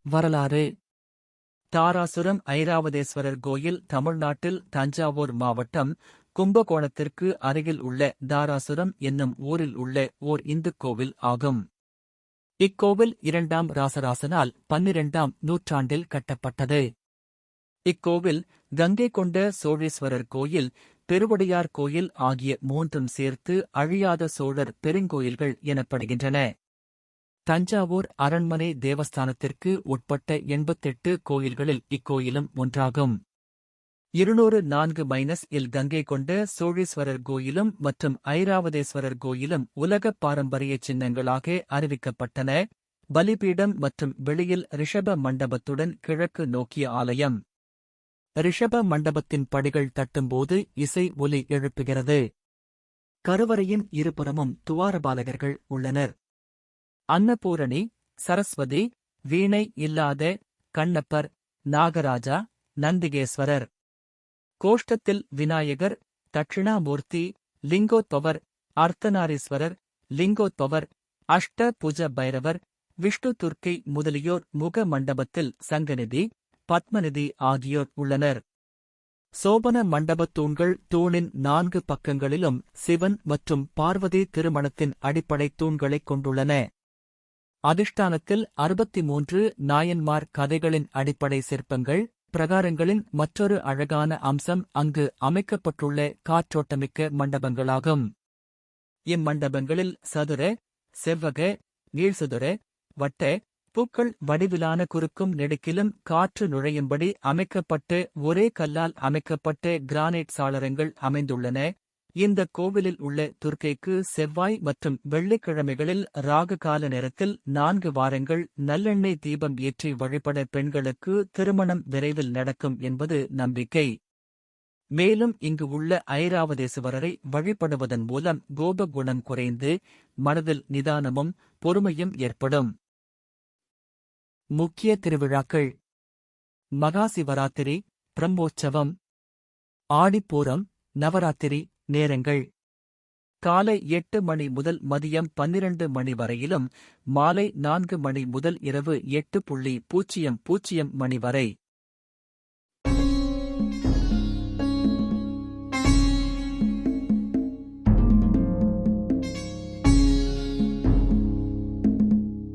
வரலாறு. தாராசுரம் ஐராவதேஸ்வரர் கோயில் தமிழ்நாட்டில் தஞ்சாவூர் மாவட்டம் கும்பகோணத்திற்கு அருகில் உள்ள தாராசுரம் என்னும் ஊரில் உள்ள ஓர் இந்துக் கோவில் ஆகும். இக்கோவில் 2ஆம் ராசராசனால் 12ஆம் நூற்றாண்டில் கட்டப்பட்டது. இக்கோவில் கங்கை கொண்ட சோழீஸ்வரர் கோயில், பெருவுடையார் கோயில் ஆகிய மூன்றும் சேர்த்து அழியாத சோழர் பெருங்கோயில்கள் எனப்படுகின்றன. தஞ்சாவூர் அரண்மனை தேவஸ்தானத்திற்கு உட்பட்ட 88 கோயில்களில் இக்கோயிலும் ஒன்றாகும். 204-இல் கங்கை கொண்ட சோழீஸ்வரர் கோயிலும் மற்றும் ஐராவதேஸ்வரர் கோயிலும் உலக பாரம்பரிய சின்னங்களாக அறிவிக்கப்பட்டன. பலிபீடம் மற்றும் வெளியில் ரிஷப மண்டபத்துடன் கிழக்கு நோக்கிய ஆலயம். ரிஷப மண்டபத்தின் படிகள் தட்டும்போது இசை ஒலி எழுப்புகிறது. கருவறையின் இருபுறமும் துவாரபாலகர்கள் உள்ளனர். அன்னபூரணி, சரஸ்வதி, வீணை இல்லாத கண்ணப்பர், நாகராஜா, நந்திகேஸ்வரர். கோஷ்டத்தில் விநாயகர், தட்சிணாமூர்த்தி, லிங்கோத்பவர், அர்த்தநாரீஸ்வரர், லிங்கோத்பவர், அஷ்ட புஜ பைரவர், விஷ்ணு துர்க்கை முதலியோர் முக மண்டபத்தில் சங்கநிதி, பத்மநிதி ஆகியோர் உள்ளனர். சோபன மண்டபத் தூண்கள் தூணின் 4 பக்கங்களிலும் சிவன் மற்றும் பார்வதி திருமணத்தின் அடிப்படை தூண்களைக் கொண்டுள்ளன. அதிஷ்டானத்தில் 63 நாயன்மார் கதைகளின் அடிப்படை சிற்பங்கள். பிரகாரங்களின் மற்றொரு அழகான அம்சம் அங்கு அமைக்கப்பட்டுள்ள காற்றோட்டமிக்க மண்டபங்களாகும். இம்மண்டபங்களில் சதுர, செவ்வக, நீள்சதுர, வட்ட, பூக்கள் வடிவிலான குறுக்கும் நெடுக்கிலும் காற்று நுழையும்படி அமைக்கப்பட்டு ஒரே கல்லால் அமைக்கப்பட்ட கிரானைட் சாளரங்கள் அமைந்துள்ளன. இந்த கோவிலில் உள்ள துர்க்கைக்கு செவ்வாய் மற்றும் வெள்ளிக்கிழமைகளில் ராகு கால நேரத்தில் 4 வாரங்கள் நல்லெண்ணெய் தீபம் ஏற்றி வழிபட பெண்களுக்கு திருமணம் விரைவில் நடக்கும் என்பது நம்பிக்கை. மேலும் இங்கு உள்ள ஐராவதேசுவரரை வழிபடுவதன் மூலம் கோப குணம் குறைந்து மனதில் நிதானமும் பொறுமையும் ஏற்படும். முக்கிய திருவிழாக்கள்: மகாசிவராத்திரி, பிரம்மோற்சவம், ஆடிப்பூரம், நவராத்திரி. நேரங்கள்: காலை 8 மணி முதல் மதியம் 12 மணி வரையிலும், மாலை 4 மணி முதல் இரவு 8:00 மணி வரை.